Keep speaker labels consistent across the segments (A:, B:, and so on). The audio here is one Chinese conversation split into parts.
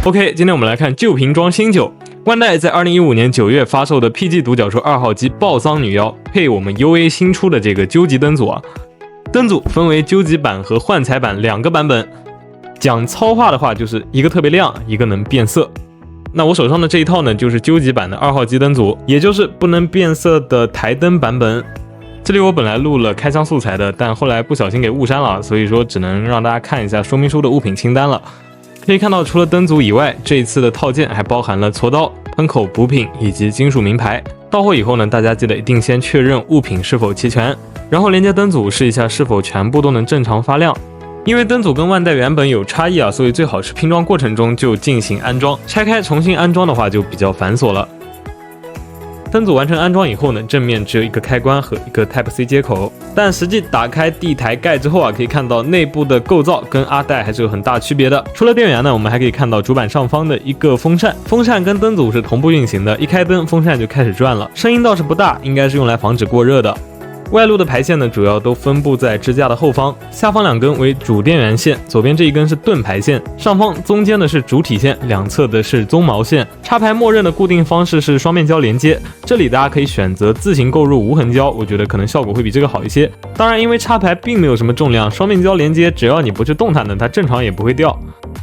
A: OK， 今天我们来看旧瓶装新酒。万代在2015年9月发售的 PG 独角兽2号机暴桑女妖，配我们 UA 新出的这个究极灯组啊。灯组分为究极版和幻彩版两个版本。讲糙话的话，就是一个特别亮，一个能变色。那我手上的这一套呢，就是究极版的2号机灯组，也就是不能变色的台灯版本。这里我本来录了开箱素材的，但后来不小心给误删了，所以说只能让大家看一下说明书的物品清单了。可以看到，除了灯组以外，这一次的套件还包含了锉刀、喷口补品以及金属名牌。到货以后呢，大家记得一定先确认物品是否齐全，然后连接灯组试一下是否全部都能正常发亮。因为灯组跟万代原本有差异啊，所以最好是拼装过程中就进行安装，拆开重新安装的话就比较繁琐了。灯组完成安装以后呢，正面只有一个开关和一个 Type-C 接口，但实际打开地台盖之后啊，可以看到内部的构造跟阿代还是有很大区别的。除了电源呢，我们还可以看到主板上方的一个风扇，风扇跟灯组是同步运行的，一开灯风扇就开始转了，声音倒是不大，应该是用来防止过热的。外露的排线呢，主要都分布在支架的后方，下方2根为主电源线，左边这一根是盾排线，上方中间的是主体线，两侧的是鬃毛线。插排默认的固定方式是双面胶连接，这里大家可以选择自行购入无痕胶，我觉得可能效果会比这个好一些。当然，因为插排并没有什么重量，双面胶连接只要你不去动它呢，它正常也不会掉。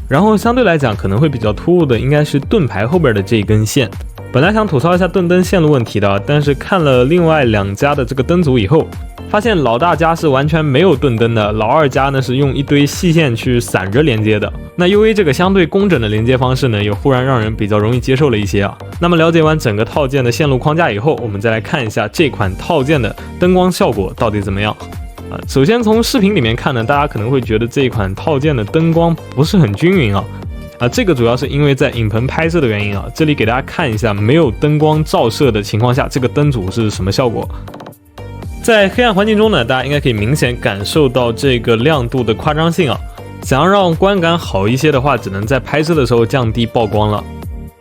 A: 然后相对来讲可能会比较突兀的应该是盾排后边的这一根线。本来想吐槽一下盾灯线路问题的，但是看了另外2家的这个灯组以后，发现老大家是完全没有盾灯的，老二家呢是用一堆细线去散着连接的。那 UA 这个相对工整的连接方式呢，又忽然让人比较容易接受了一些啊。那么了解完整个套件的线路框架以后，我们再来看一下这款套件的灯光效果到底怎么样。首先从视频里面看呢，大家可能会觉得这一款套件的灯光不是很均匀啊。这个主要是因为在影棚拍摄的原因啊。这里给大家看一下没有灯光照射的情况下，这个灯组是什么效果。在黑暗环境中呢，大家应该可以明显感受到这个亮度的夸张性啊。想要让观感好一些的话，只能在拍摄的时候降低曝光了。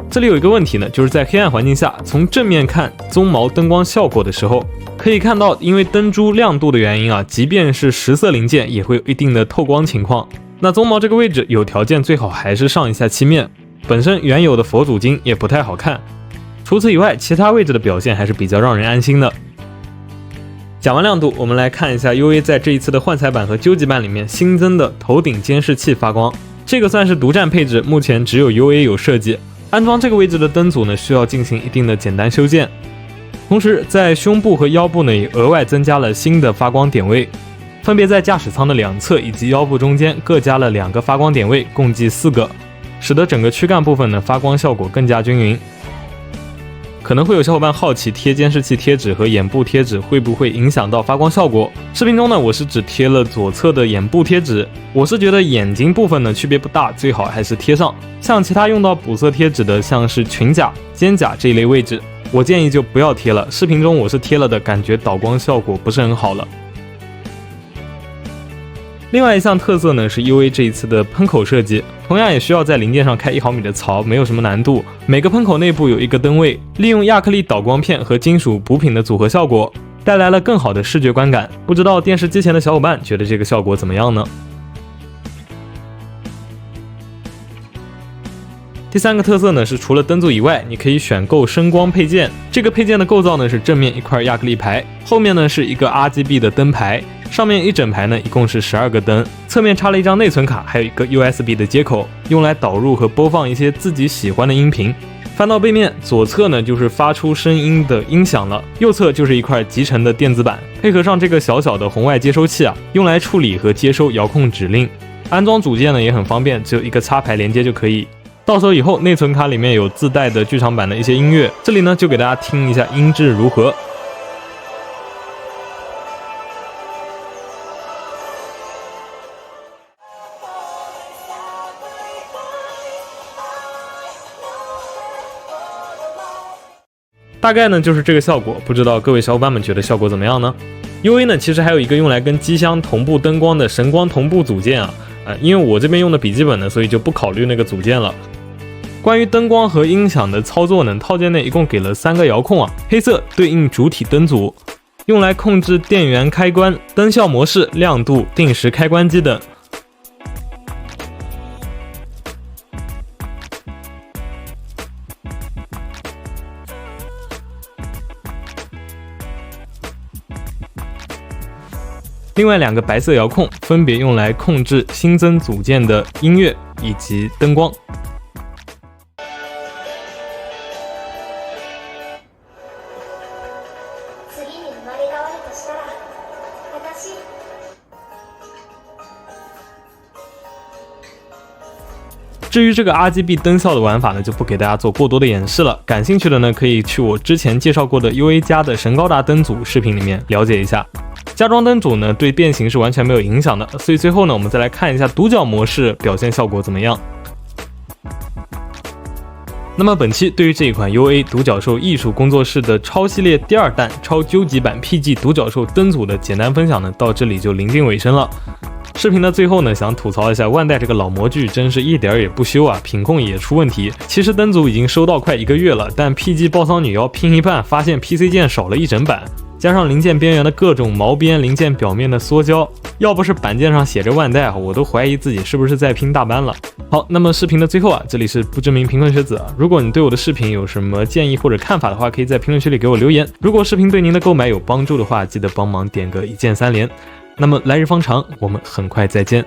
A: 这里有一个问题呢，就是在黑暗环境下，从正面看鬃毛灯光效果的时候，可以看到因为灯珠亮度的原因啊，即便是实色零件也会有一定的透光情况。那鬃毛这个位置有条件最好还是上一下漆面，本身原有的佛祖金也不太好看。除此以外，其他位置的表现还是比较让人安心的。讲完亮度，我们来看一下 UA 在这一次的幻彩版和究极版里面新增的头顶监视器发光，这个算是独占配置，目前只有 UA 有设计。安装这个位置的灯组呢，需要进行一定的简单修建。同时在胸部和腰部呢，也额外增加了新的发光点位。分别在驾驶舱的两侧以及腰部中间各加了2个发光点位，共计4个，使得整个躯干部分呢发光效果更加均匀。可能会有小伙伴好奇贴监视器贴纸和眼部贴纸会不会影响到发光效果。视频中呢，我是只贴了左侧的眼部贴纸，我是觉得眼睛部分呢区别不大，最好还是贴上。像其他用到补色贴纸的，像是裙甲、肩甲这一类位置，我建议就不要贴了。视频中我是贴了的，感觉导光效果不是很好了。另外一项特色呢，是 UA 这一次的喷口设计，同样也需要在零件上开1毫米的槽，没有什么难度。每个喷口内部有一个灯位，利用亚克力导光片和金属补品的组合效果，带来了更好的视觉观感。不知道电视机前的小伙伴觉得这个效果怎么样呢？第3个特色呢，是除了灯组以外，你可以选购声光配件。这个配件的构造呢，是正面一块亚克力牌，后面呢是一个 RGB 的灯牌，上面一整排呢一共是12个灯，侧面插了一张内存卡，还有一个 USB 的接口，用来导入和播放一些自己喜欢的音频。翻到背面，左侧呢就是发出声音的音响了，右侧就是一块集成的电子板，配合上这个小小的红外接收器啊，用来处理和接收遥控指令。安装组件呢也很方便，只有一个插排连接就可以。到手以后，内存卡里面有自带的剧场版的一些音乐，这里呢就给大家听一下音质如何。大概呢就是这个效果，不知道各位小伙伴们觉得效果怎么样呢？ UA 呢其实还有一个用来跟机箱同步灯光的神光同步组件啊，因为我这边用的笔记本呢，所以就不考虑那个组件了。关于灯光和音响的操作呢，套件内一共给了3个遥控啊，黑色对应主体灯组，用来控制电源开关、灯效模式、亮度、定时开关机等。另外2个白色遥控分别用来控制新增组件的音乐以及灯光。至于这个 RGB 灯效的玩法呢，就不给大家做过多的演示了。感兴趣的呢，可以去我之前介绍过的 UA 加的神高达灯组视频里面了解一下。加装灯组呢，对变形是完全没有影响的。所以最后呢，我们再来看一下独角模式表现效果怎么样。那么本期对于这一款 UA 独角兽艺术工作室的超系列第2弹超究极版 PG 独角兽灯组的简单分享呢，到这里就临近尾声了。视频的最后呢，想吐槽一下万代这个老模具真是一点也不修啊，品控也出问题。其实灯组已经收到快1个月了，但 PG 爆桑女妖拼一半发现 PC 键少了1整板，加上零件边缘的各种毛边，零件表面的缩胶，要不是板件上写着万代，我都怀疑自己是不是在拼大班了。好，那么视频的最后啊，这里是不知名评论学子啊，如果你对我的视频有什么建议或者看法的话，可以在评论区里给我留言。如果视频对您的购买有帮助的话，记得帮忙点个1键3连。那么来日方长，我们很快再见。